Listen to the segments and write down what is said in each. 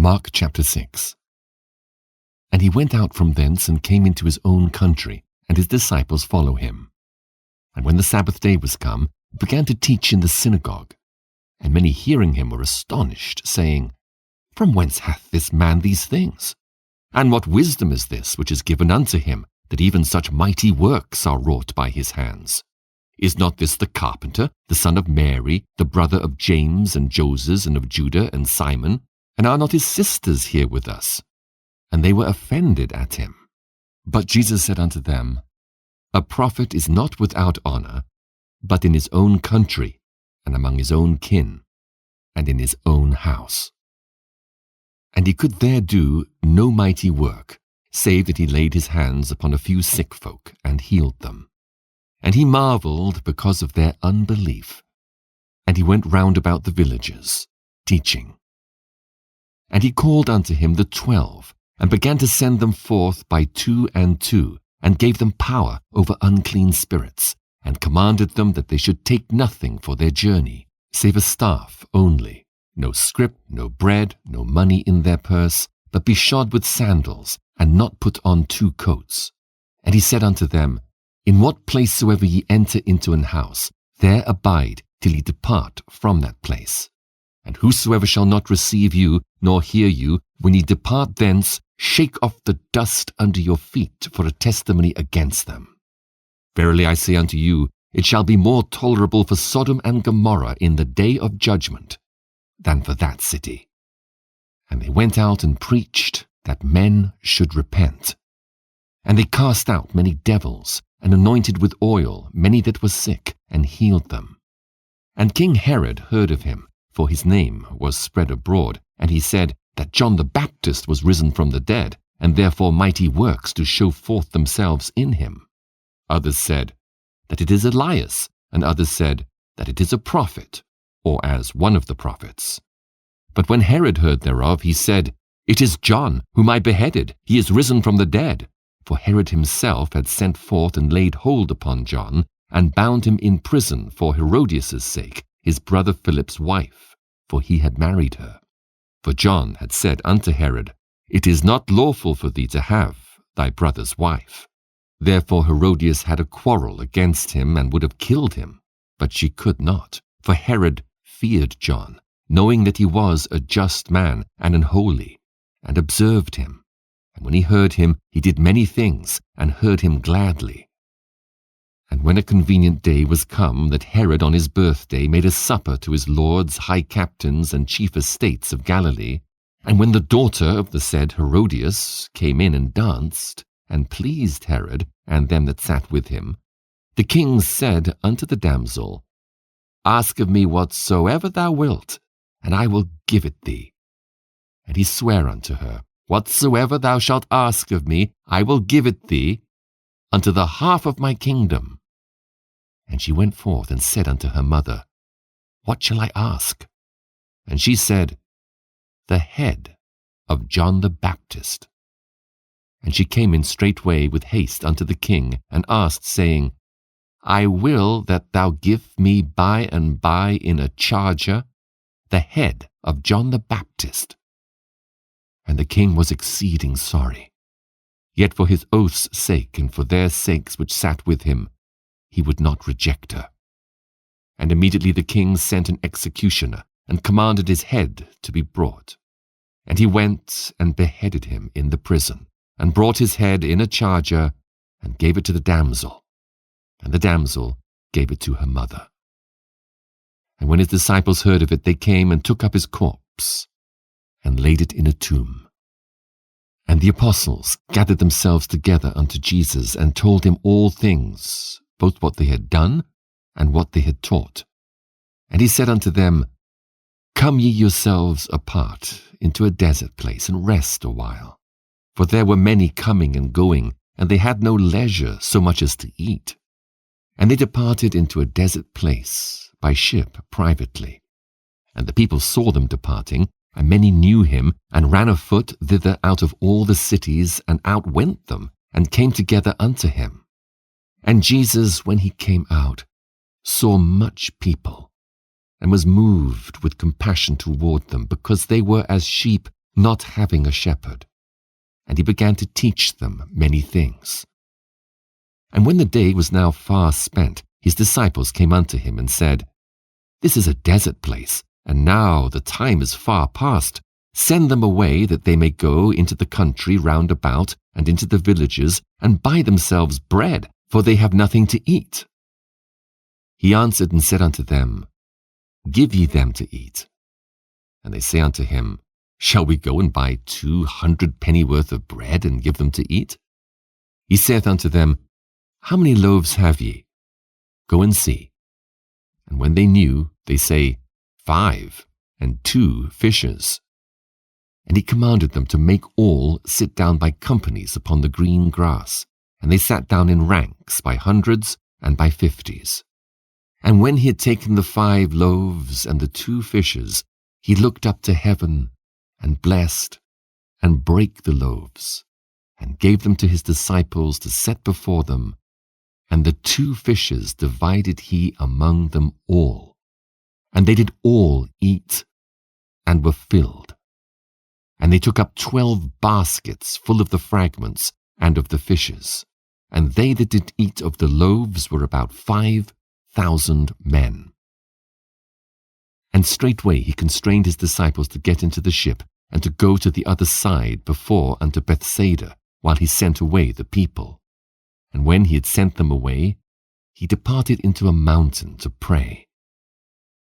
Mark chapter 6. And he went out from thence and came into his own country, and his disciples follow him. And when the Sabbath day was come, he began to teach in the synagogue. And many hearing him were astonished, saying, From whence hath this man these things? And what wisdom is this which is given unto him, that even such mighty works are wrought by his hands? Is not this the carpenter, the son of Mary, the brother of James and Joses and of Juda and Simon? And are not his sisters here with us? And they were offended at him. But Jesus said unto them, A prophet is not without honor, but in his own country, and among his own kin, and in his own house. And he could there do no mighty work, save that he laid his hands upon a few sick folk, and healed them. And he marveled because of their unbelief. And he went round about the villages, teaching. And he called unto him the 12, and began to send them forth by 2 and 2, and gave them power over unclean spirits, and commanded them that they should take nothing for their journey, save a staff only, no scrip, no bread, no money in their purse, but be shod with sandals, and not put on 2 coats. And he said unto them, In what place soever ye enter into an house, there abide till ye depart from that place. And whosoever shall not receive you, nor hear you, when ye depart thence, shake off the dust under your feet for a testimony against them. Verily I say unto you, it shall be more tolerable for Sodom and Gomorrah in the day of judgment than for that city. And they went out and preached that men should repent. And they cast out many devils, and anointed with oil many that were sick, and healed them. And King Herod heard of him, for his name was spread abroad, and he said that John the Baptist was risen from the dead, and therefore mighty works do show forth themselves in him. Others said that it is Elias, and others said that it is a prophet, or as one of the prophets. But when Herod heard thereof, he said, It is John, whom I beheaded. He is risen from the dead. For Herod himself had sent forth and laid hold upon John, and bound him in prison for Herodias' sake, his brother Philip's wife, for he had married her. For John had said unto Herod, It is not lawful for thee to have thy brother's wife. Therefore Herodias had a quarrel against him, and would have killed him. But she could not, for Herod feared John, knowing that he was a just man and an holy, and observed him. And when he heard him, he did many things, and heard him gladly. And when a convenient day was come, that Herod on his birthday made a supper to his lords, high captains, and chief estates of Galilee, and when the daughter of the said Herodias came in and danced, and pleased Herod and them that sat with him, the king said unto the damsel, Ask of me whatsoever thou wilt, and I will give it thee. And he sware unto her, Whatsoever thou shalt ask of me, I will give it thee, unto the half of my kingdom. And she went forth and said unto her mother, What shall I ask? And she said, The head of John the Baptist. And she came in straightway with haste unto the king, and asked, saying, I will that thou give me by and by in a charger the head of John the Baptist. And the king was exceeding sorry. Yet for his oath's sake, and for their sakes which sat with him, he would not reject her. And immediately the king sent an executioner, and commanded his head to be brought. And he went and beheaded him in the prison, and brought his head in a charger, and gave it to the damsel. And the damsel gave it to her mother. And when his disciples heard of it, they came and took up his corpse, and laid it in a tomb. And the apostles gathered themselves together unto Jesus, and told him all things, both what they had done, and what they had taught. And he said unto them, Come ye yourselves apart into a desert place, and rest a while. For there were many coming and going, and they had no leisure so much as to eat. And they departed into a desert place by ship privately. And the people saw them departing, and many knew him, and ran afoot thither out of all the cities, and outwent them, and came together unto him. And Jesus, when he came out, saw much people, and was moved with compassion toward them, because they were as sheep not having a shepherd. And he began to teach them many things. And when the day was now far spent, his disciples came unto him and said, This is a desert place, and now the time is far past. Send them away that they may go into the country round about and into the villages and buy themselves bread, for they have nothing to eat. He answered and said unto them, Give ye them to eat. And they say unto him, Shall we go and buy 200 pennyworth of bread and give them to eat? He saith unto them, How many loaves have ye? Go and see. And when they knew, they say, 5, and 2 fishes. And he commanded them to make all sit down by companies upon the green grass. And they sat down in ranks by hundreds and by 50s. And when he had taken the 5 loaves and the 2 fishes, he looked up to heaven, and blessed, and brake the loaves, and gave them to his disciples to set before them. And the 2 fishes divided he among them all. And they did all eat, and were filled. And they took up 12 baskets full of the fragments and of the fishes. And they that did eat of the loaves were about 5,000 men. And straightway he constrained his disciples to get into the ship, and to go to the other side before unto Bethsaida, while he sent away the people. And when he had sent them away, he departed into a mountain to pray.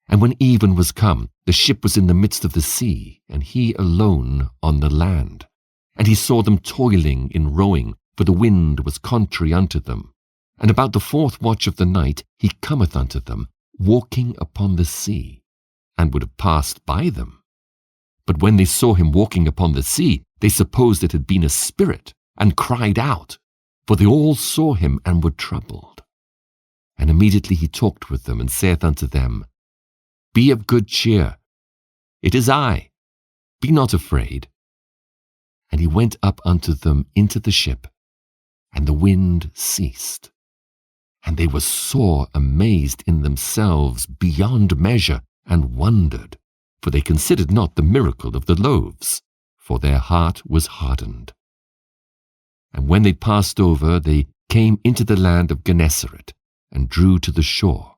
And when even was come, the ship was in the midst of the sea, and he alone on the land. And he saw them toiling in rowing, for the wind was contrary unto them. And about the 4th watch of the night he cometh unto them, walking upon the sea, and would have passed by them. But when they saw him walking upon the sea, they supposed it had been a spirit, and cried out, for they all saw him and were troubled. And immediately he talked with them, and saith unto them, Be of good cheer, it is I, be not afraid. And he went up unto them into the ship, and the wind ceased. And they were sore amazed in themselves beyond measure, and wondered, for they considered not the miracle of the loaves, for their heart was hardened. And when they passed over, they came into the land of Gennesaret, and drew to the shore.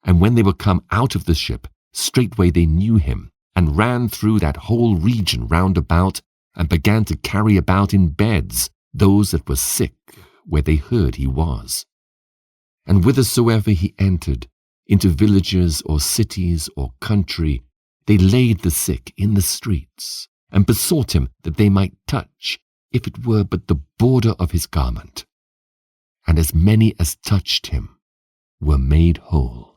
And when they were come out of the ship, straightway they knew him, and ran through that whole region round about, and began to carry about in beds those that were sick, where they heard he was. And whithersoever he entered, into villages or cities or country, they laid the sick in the streets, and besought him that they might touch, if it were but the border of his garment. And as many as touched him were made whole.